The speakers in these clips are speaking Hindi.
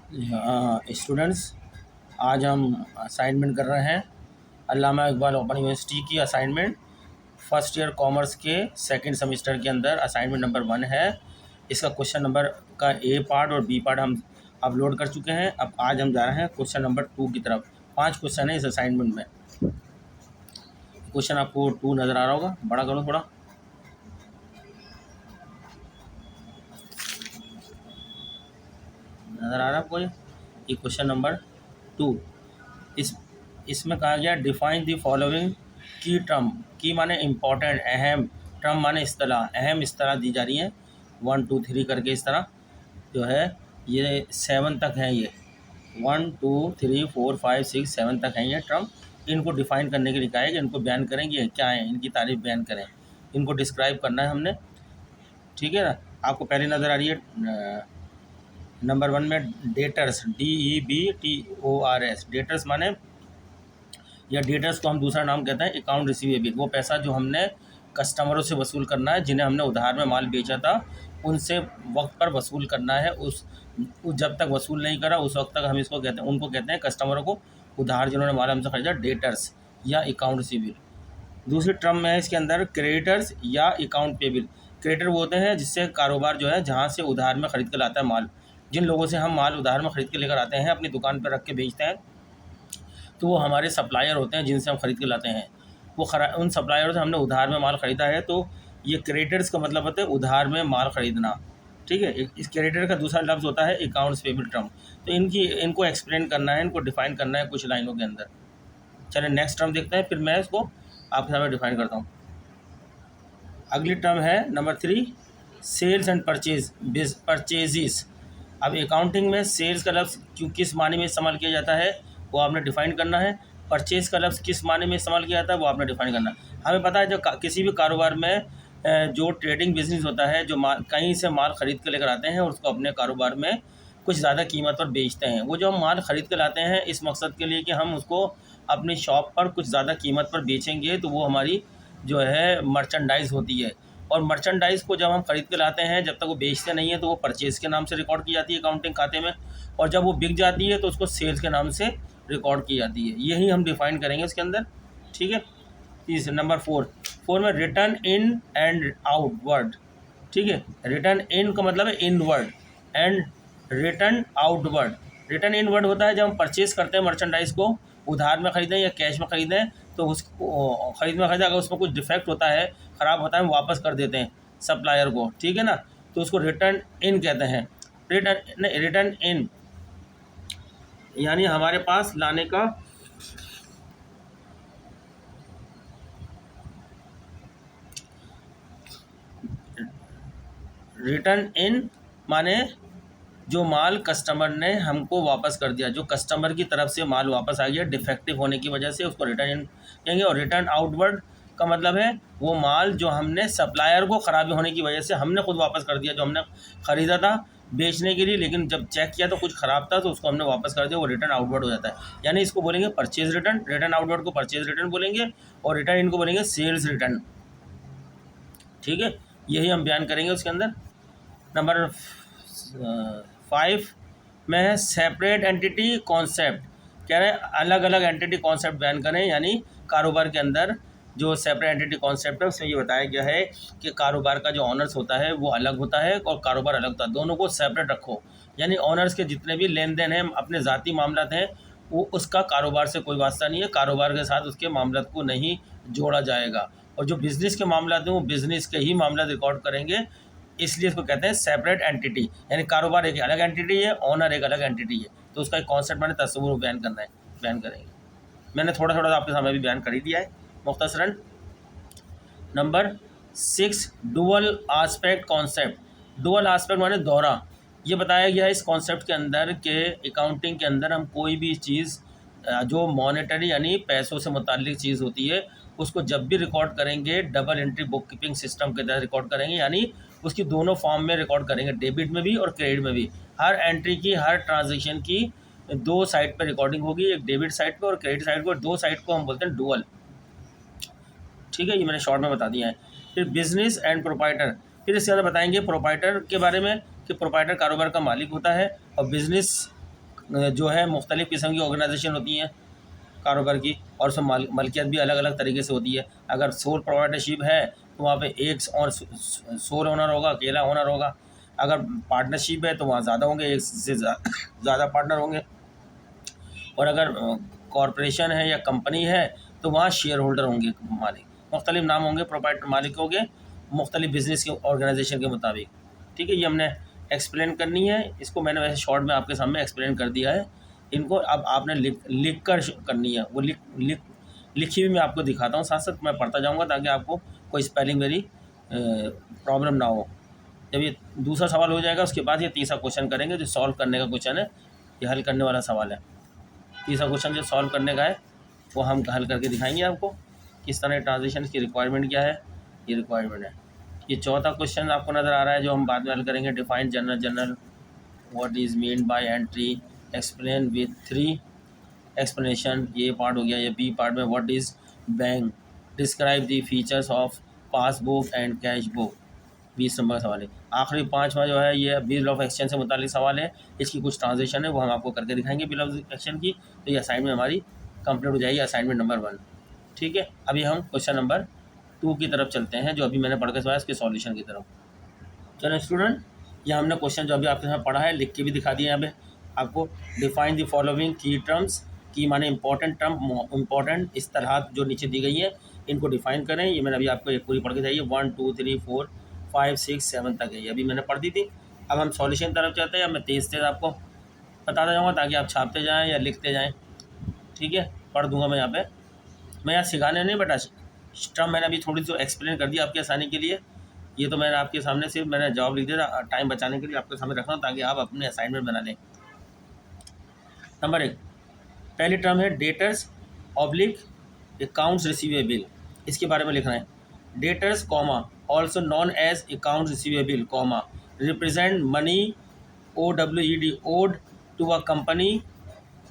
स्टूडेंट्स, आज हम असाइनमेंट कर रहे हैं अल्लामा इकबाल ओपन यूनिवर्सिटी की असाइनमेंट। फर्स्ट ईयर कॉमर्स के सेकंड सेमेस्टर के अंदर असाइनमेंट नंबर 1 है। इसका क्वेश्चन नंबर का ए पार्ट और बी पार्ट हम अपलोड कर चुके हैं। अब आज हम जा रहे हैं क्वेश्चन नंबर 2 की तरफ। 5 क्वेश्चन है इस असाइनमेंट में। क्वेश्चन आपको 2 नज़र आ रहा होगा, बड़ा करो थोड़ा। नज़र आ रहा है आपको ये क्वेश्चन नंबर 2। इसमें कहा गया डिफाइन द फॉलोइंग की टर्म। की माने इम्पोर्टेंट, अहम, टर्म माने इस्तेलाह, अहम इस्तेलाह दी जा रही है 1 2 3 करके। इस तरह जो है ये 7 तक है, ये 1 2 3 4 5 6 7 तक है ये टर्म। इनको डिफाइन करने के लिए कहा है कि इनको बयान करेंगे क्या है, इनकी तारीफ बयान करें, इनको डिस्क्राइब करना है हमने। ठीक है ना। आपको पहले नज़र आ रही है नंबर 1 में डेटर्स, DEBTORS। डेटर्स माने या डेटर्स को हम दूसरा नाम कहते हैं अकाउंट रिसीवेबल। वो पैसा जो हमने कस्टमरों से वसूल करना है, जिन्हें हमने उधार में माल बेचा था, उनसे वक्त पर वसूल करना है। जब तक वसूल नहीं करा उस वक्त तक हम इसको कहते हैं, उनको कहते हैं कस्टमरों को उधार जिन्होंने माल हमसे खरीदा, डेटर्स या अकाउंट रिसीवेबल। दूसरी टर्म में है इसके अंदर क्रेडिटर्स या अकाउंट पेबल। क्रेडिटर वो होते हैं जिससे कारोबार जो है जहाँ से उधार में ख़रीद कर लाता है माल, जिन लोगों से हम माल उधार में ख़रीद के लेकर आते हैं, अपनी दुकान पर रख के बेचते हैं, तो वो हमारे सप्लायर होते हैं जिनसे हम ख़रीद के लाते हैं। उन सप्लायरों से हमने उधार में माल ख़रीदा है, तो ये क्रेडिटर्स का मतलब होता है उधार में माल ख़रीदना। ठीक है। इस क्रेडिटर का दूसरा लफ्ज़ होता है अकाउंट्स पेबल टर्म। तो इनको एक्सप्लेन करना है, इनको डिफ़ाइन करना है कुछ लाइनों के अंदर। चलिए नेक्स्ट टर्म देखते हैं, फिर मैं इसको आपके सामने डिफ़ाइन करता हूँ। अगली टर्म है नंबर 3, सेल्स एंड परचेजेस। अब अकाउंटिंग में सेल्स का लफ्ज़ किस माने में इस्तेमाल किया जाता है वो आपने डिफ़ाइन करना है। परचेज का लफ्ज़ किस माने में इस्तेमाल किया जाता है वो आपने डिफ़ाइन करना है। हमें पता है जो किसी भी कारोबार में जो ट्रेडिंग बिजनेस होता है, जो माल कहीं से माल ख़रीद के लेकर आते हैं और उसको अपने कारोबार में कुछ ज़्यादा कीमत पर बेचते हैं। वो जो हम माल ख़रीद के लाते हैं इस मकसद के लिए कि हम उसको अपनी शॉप पर कुछ ज़्यादा कीमत पर बेचेंगे, तो वो हमारी जो है मर्चेंडाइज़ होती है। और मर्चेंडाइज़ को जब हम ख़रीद के लाते हैं, जब तक वो बेचते नहीं हैं तो वो परचेज़ के नाम से रिकॉर्ड की जाती है अकाउंटिंग खाते में, और जब वो बिक जाती है तो उसको सेल्स के नाम से रिकॉर्ड की जाती है। यही हम डिफ़ाइन करेंगे इसके अंदर। ठीक है। तीसरे नंबर 4 में रिटर्न इन एंड आउटवर्ड। ठीक है। रिटर्न इन का मतलब है inward, and return outward. Return inward होता है जब हम परचेज़ करते हैं मर्चेंडाइज़ को, उधार में ख़रीदें या कैश में ख़रीदें, तो उसको ख़रीद में ख़रीदा, अगर उसमें कुछ डिफेक्ट होता है, ख़राब होता है, हम वापस कर देते हैं सप्लायर को। ठीक है ना। तो उसको रिटर्न इन कहते हैं। रिटर्न इन यानी हमारे पास लाने का। रिटर्न इन माने जो माल कस्टमर ने हमको वापस कर दिया, जो कस्टमर की तरफ से माल वापस आ गया डिफेक्टिव होने की वजह से, उसको रिटर्न इन कहेंगे। और रिटर्न आउटवर्ड का मतलब है वो माल जो हमने सप्लायर को ख़राबी होने की वजह से हमने खुद वापस कर दिया, जो हमने ख़रीदा था बेचने के लिए, लेकिन जब चेक किया तो कुछ ख़राब था तो उसको हमने वापस कर दिया, वो रिटर्न आउटवर्ड हो जाता है। यानी इसको बोलेंगे परचेज रिटर्न, रिटर्न आउटवर्ड को परचेज रिटर्न बोलेंगे, और रिटर्न इनको बोलेंगे सेल्स रिटर्न। ठीक है। यही हम बयान करेंगे उसके अंदर। नंबर 5 में है सेपरेट एंटिटी कॉन्सेप्ट। कह रहे हैं अलग अलग एंटिटी कॉन्सेप्ट बयान करें, यानी कारोबार के अंदर जो सेपरेट एंटिटी कॉन्सेप्ट है उसमें ये बताया गया है कि कारोबार का जो ऑनर्स होता है वो अलग होता है और कारोबार अलग होता है, दोनों को सेपरेट रखो। यानी ऑनर्स के जितने भी लेन देन हैं, अपने ज़ाती मामलात हैं, वो उसका कारोबार से कोई वास्ता नहीं है, कारोबार के साथ उसके मामलात को नहीं जोड़ा जाएगा। और जो बिज़नेस के मामलात हैं वो बिज़नेस के ही मामला रिकॉर्ड करेंगे, इसलिए इसको कहते हैं सेपरेट एंटिटी। यानी कारोबार एक अलग एंटिटी है, ऑनर एक अलग एंटिटी है, तो उसका एक कॉन्सेप्ट मैंने तस्वुर बयान करना है, बयान करेंगे। मैंने थोड़ा थोड़ा आपके सामने भी बयान कर ही दिया है मुख्तसरन। Number 6 dual aspect concept. Dual aspect माने दोहरा। ये बताया गया है इस कॉन्सेप्ट के अंदर के अकाउंटिंग के अंदर हम कोई भी चीज़ जो मॉनेटरी यानी पैसों से मुताल्लिक चीज़ होती है उसको जब भी रिकॉर्ड करेंगे double entry book keeping system के तहत रिकॉर्ड करेंगे, यानी उसकी दोनों फॉर्म में रिकॉर्ड करेंगे, डेबिट में भी और क्रेडिट में भी। हर एंट्री की, हर ट्रांजेक्शन की 2 साइड पर रिकॉर्डिंग होगी, एक डेबिट साइड पर और क्रेडिट साइड पर। 2 साइड को हम बोलते हैं डुअल। ठीक है। ये मैंने शॉर्ट में बता दिया है। फिर बिजनेस एंड प्रोप्राइटर, फिर इसके अंदर बताएंगे प्रोप्राइटर के बारे में कि प्रोप्राइटर कारोबार का मालिक होता है, और बिजनेस जो है मुख्तलिफ़ किस्म की ऑर्गेनाइजेशन होती हैं कारोबार की, और उसमें मलकियत भी अलग अलग तरीके से होती है। अगर सोल प्रोप्राइटरशिप है तो वहाँ पे एक और सोल ओनर होगा, अकेला ओनर होगा। अगर पार्टनरशिप है तो वहाँ ज़्यादा होंगे, एक से ज़्यादा पार्टनर होंगे। और अगर कॉरपोरेशन है या कंपनी है तो वहाँ शेयर होल्डर होंगे, मालिक, मुख्तलिफ नाम होंगे प्रोप्राइटर मालिकों के, मुख्तलिफ बिजनेस के ऑर्गेनाइजेशन के मुताबिक। ठीक है, ये हमने एक्सप्लेन करनी है। इसको मैंने वैसे शॉर्ट में आपके सामने एक्सप्लेन कर दिया है। इनको अब आपने लिख कर करनी है। वो लिखी हुई मैं आपको दिखाता हूँ, साथ साथ मैं पढ़ता जाऊँगा ताकि आपको कोई स्पेलिंग मेरी प्रॉब्लम ना हो। जब ये दूसरा सवाल हो जाएगा उसके बाद ये तीसरा क्वेश्चन करेंगे जो सॉल्व करने का क्वेश्चन है, ये हल करने वाला सवाल है। तीसरा क्वेश्चन जो सॉल्व करने का है वो हम हल करके दिखाएंगे आपको किस तरह ट्रांजिशन की रिक्वायरमेंट क्या है, ये रिक्वायरमेंट है। ये चौथा क्वेश्चन आपको नज़र आ रहा है जो हम बाद में हल करेंगे। Define general what is mean by entry, explain with 3 explanation, ये पार्ट हो गया। ये बी पार्ट में what is bank, describe the features of passbook and cash book, 20 number का सवाल है। आखिरी 5वां जो है ये बिल ऑफ एक्सचेंज से मुतालिक सवाल है। इसकी कुछ ट्रांजेक्शन है वो हम आपको करके दिखाएंगे बिल ऑफ एक्सचेंज की, तो ये असाइनमेंट हमारी कंप्लीट हो जाएगी, असाइनमेंट नंबर 1। ठीक है, अभी हम क्वेश्चन नंबर 2 की तरफ चलते हैं जो अभी मैंने पढ़ के सुना इसके सॉल्यूशन की तरफ। चलो स्टूडेंट, ये हमने क्वेश्चन जो अभी आपके साथ पढ़ा है लिख के भी दिखा दिया यहाँ पे आपको। डिफाइन द फॉलोइंग की टर्म्स, की माने इंपॉर्टेंट टर्म, इंपॉर्टेंट इस्तेलाहात जो नीचे दी गई है इनको डिफाइन करें। ये मैंने अभी आपको एक पूरी पढ़ के चाहिए, 1 2 3 4 5 6 7 तक है, ये अभी मैंने पढ़ दी थी। अब हम सॉल्यूशन तरफ चलते हैं। अब मैं तेज़ तेज़ आपको बताता जाऊँगा ताकि आप छापते जाएँ या लिखते जाएँ। ठीक है, पढ़ दूँगा मैं यहाँ पे। मैं यहाँ सिखाने नहीं बेटा, टर्म मैंने अभी थोड़ी सी एक्सप्लेन कर दिया आपकी आसानी के लिए। ये तो मैंने आपके सामने सिर्फ मैंने जवाब लिख दिया, टाइम बचाने के लिए आपके सामने रखना ताकि आप अपने असाइनमेंट बना लें। नंबर 1, पहली टर्म है डेटर्स ऑब्लिक अकाउंट्स रिसीवेबल, इसके बारे में लिखना है। Debtors comma also known as accounts receivable comma represent money OWED owed to a company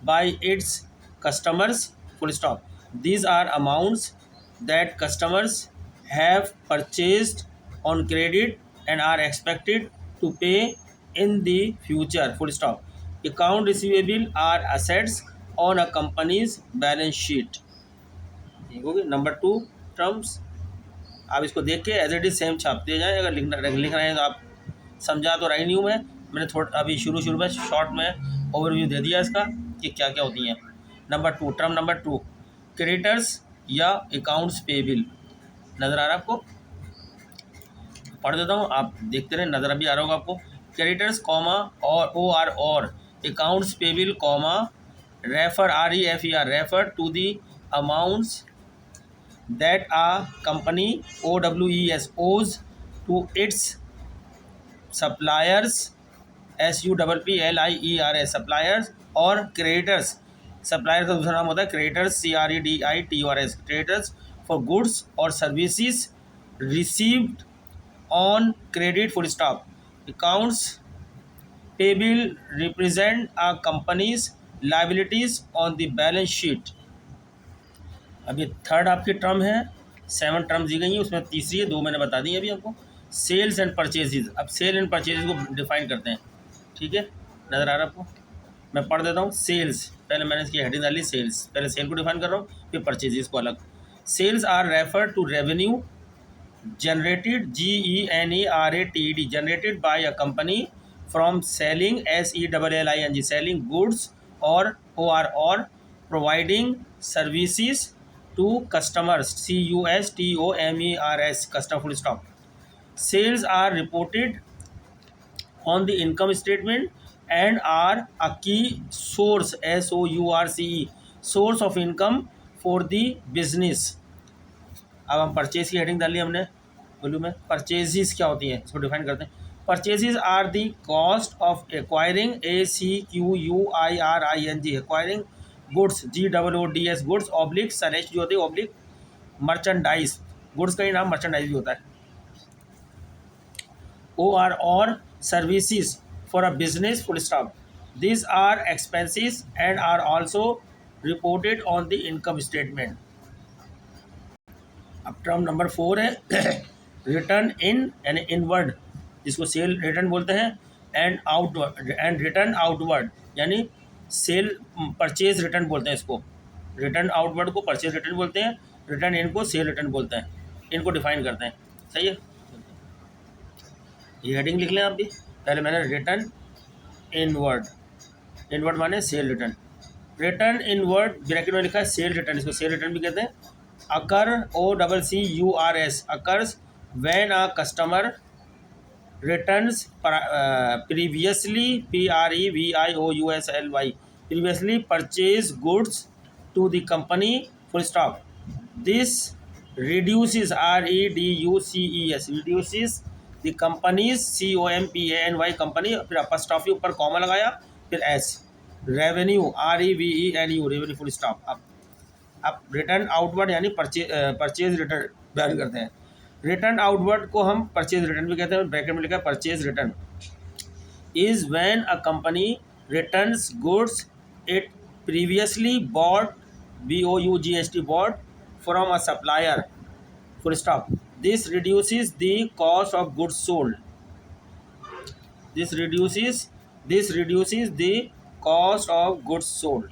by its customers, full stop. These are amounts that customers have purchased on credit and are expected to pay in the future, full stop. Account receivable are assets on a company's balance sheet. ठीक होगी। नंबर 2 टर्म्स, आप इसको देख के एज इट इज सेम छाप दिए जाए। अगर लिख रहे हैं तो आप समझा तो रही नहीं हूँ मैंने थोड़ा अभी शुरू में शॉर्ट में ओवरव्यू दे दिया इसका कि क्या क्या होती हैं। नंबर 2, टर्म नंबर 2, क्रेडिटर्स या अकाउंट्स पेबल, नज़र आ रहा है आपको? पढ़ देता हूँ, आप देखते रहे, नज़र अभी आ रहा होगा आपको। Creditors comma or OR or accounts payable comma refer REFER refer to the amounts that a company OWES owes to its suppliers SUPPLIERS suppliers और creditors, suppliers का दूसरा नाम होता है creditors CREDITORS creditors for goods or services received on credit, full stop. Accounts payable represent a company's liabilities on the balance sheet. अभी थर्ड आपकी टर्म है, 7 टर्म्स दी गई हैं, उसमें तीसरी है, 2 मैंने बता दी अभी आपको। सेल्स एंड परचेजेज, अब सेल एंड परचेजेज को डिफाइन करते हैं। ठीक है, नज़र आ रहा है आपको? मैं पढ़ देता हूँ। सेल्स, पहले मैंने इसकी हेडिंग डाली सेल्स, पहले सेल को डिफाइन कर रहा हूँ, फिर परचेजेज को अलग। Sales are refer to revenue generated GENERATED generated by a company from selling SELLING selling goods or OR providing services to customers CUSTOMERS customer, full stop. Sales are reported on the income statement and are a key source SOURCE source of income for the business. अब हम परचेज की हेडिंग डाली हमने बोलू में। परचेजेस क्या होती हैं इसको डिफाइन करते हैं। Purchases are the cost of acquiring ACQUIRING acquiring goods GOODS goods oblique सरेश जो होती है ऑब्लिक मर्चेंडाइज, गुड्स का ही नाम मर्चेंडाइज भी होता है। OR और services for a business, full stop. These are expenses and are also reported on the income statement. अब टर्म नंबर 4 है रिटर्न इन यानी इनवर्ड, जिसको सेल रिटर्न बोलते हैं, and outward and return outward यानी सेल परचेज रिटर्न बोलते हैं इसको, रिटर्न आउटवर्ड को परचेज रिटर्न बोलते हैं, रिटर्न इन को सेल रिटर्न बोलते हैं, इनको डिफाइन करते हैं। सही है, ये हेडिंग लिख लें आप भी। पहले मैंने रिटर्न इनवर्ड, इनवर्ड माने cell return, return inward bracket में लिखा है सेल रिटर्न, इसको सेल रिटर्न भी कहते हैं। अकर OCCURS occurs when a customer returns previously PREVIOUSLY previously purchased goods to the company full stop. This reduces REDUCES reduces the company's COMPANY company, फिर apostrophe ऊपर कॉमा लगाया, फिर S revenue REVENU revenue full stop। अब रिटर्न आउटवर्ड यानी परचेज रिटर्न बयान करते हैं। रिटर्न आउटवर्ड को हम परचेज रिटर्न भी कहते हैं, ब्रैकेट में लिखा है purchase return is when a company returns goods it previously bought BOUGST bought from a supplier full stop. This reduces the cost of goods sold, this reduces the cost of goods sold.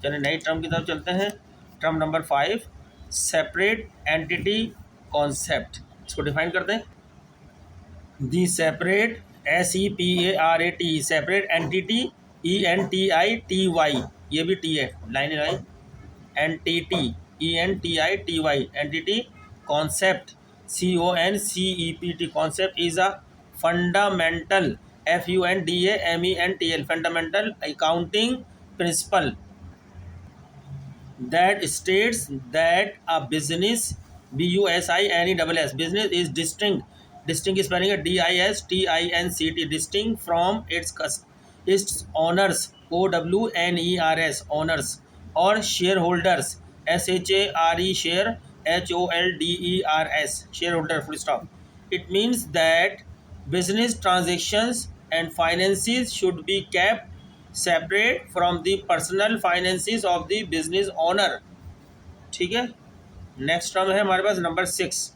चलिए नई टर्म की तरफ चलते हैं। Term number 5 separate entity concept, इसको डिफाइन करते हैं। The separate SEPARAT separate entity ENTITY, ये भी टी है, line line, entity ENTITY entity concept CONCEPT concept is a fundamental FUNDAMENTL fundamental accounting principle that states that a business BUSINESS business is distinct spelling है DISTINCT distinct from its owners OWNERS owners or shareholders SHARE share HOLDERS shareholder full stop। It means that business transactions and finances should be kept separate from the personal finances of the business owner। ठीक है, नेक्स्ट टर्म है हमारे पास नंबर 6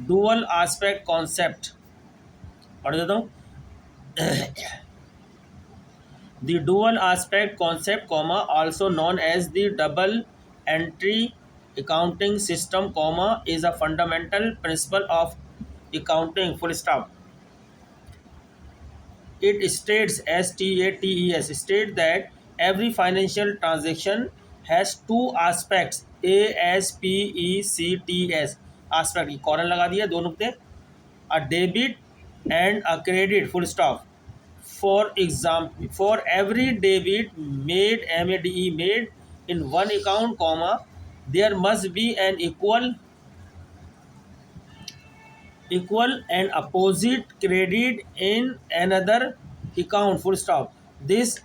डुअल आस्पेक्ट कॉन्सेप्ट, पढ़ देता हूँ। The dual aspect concept comma also known as the double entry accounting system comma is a fundamental principle of accounting full stop. It states STATES state that every financial transaction has two aspects ASPECTS aspect, colon लगा दिया, दो नुक्ते, a debit and a credit full stop। For example, for every debit made MADE made in one account comma there must be an equal and opposite credit in another account full stop। This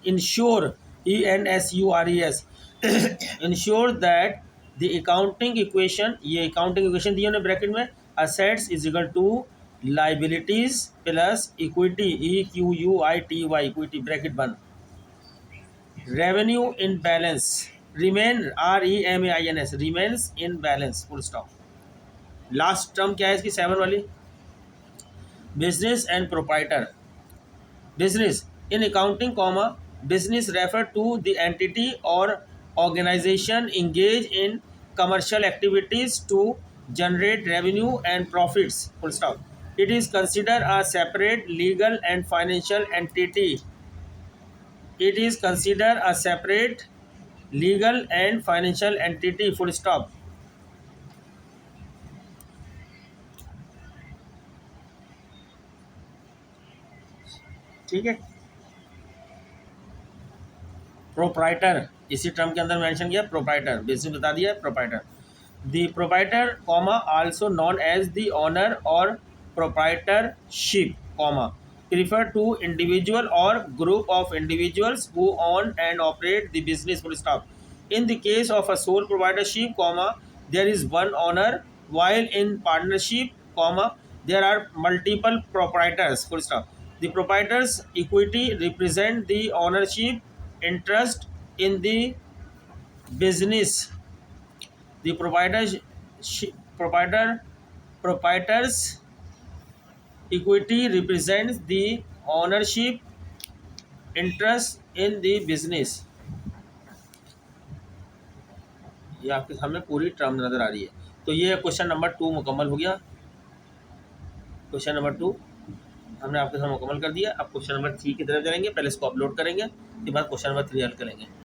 ensure ENSURES ensure that the accounting equation, ये accounting equation दी है ब्रैकेट में, assets is equal to liabilities plus equity EQUITY equity bracket बंद, revenue in balance remain REMAINS remains in balance full stop। Last term क्या है इसकी 7 वाली, business and proprietor. Business in accounting comma business refer to the entity और organisation engage in commercial activities to generate revenue and profits full stop. It is consider a separate legal and financial entity, it is consider a separate legal and financial entity full stop. ठीक है, प्रोप्राइटर इसी टर्म के अंदर मेंशन किया, प्रोप्राइटर बेसिक बता दिया, proprietor. The proprietor comma also known as the owner और proprietorship comma refer to individual or group of individuals who own and operate the business full stop। In the case of a sole proprietorship comma there is one owner, while in partnership comma there are multiple proprietors full stop। The proprietors equity represent the ownership interest in the business। The proprietors equity represents the ownership interest in the business, ये आपके सामने पूरी टर्म नज़र आ रही है। तो ये क्वेश्चन नंबर 2 मुकम्मल हो गया। क्वेश्चन नंबर 2 हमने आपके साथ मुकम्मल कर दिया। अब क्वेश्चन नंबर 3 की तरफ जाएंगे, पहले इसको अपलोड करेंगे, उसके बाद क्वेश्चन नंबर 3 हल करेंगे।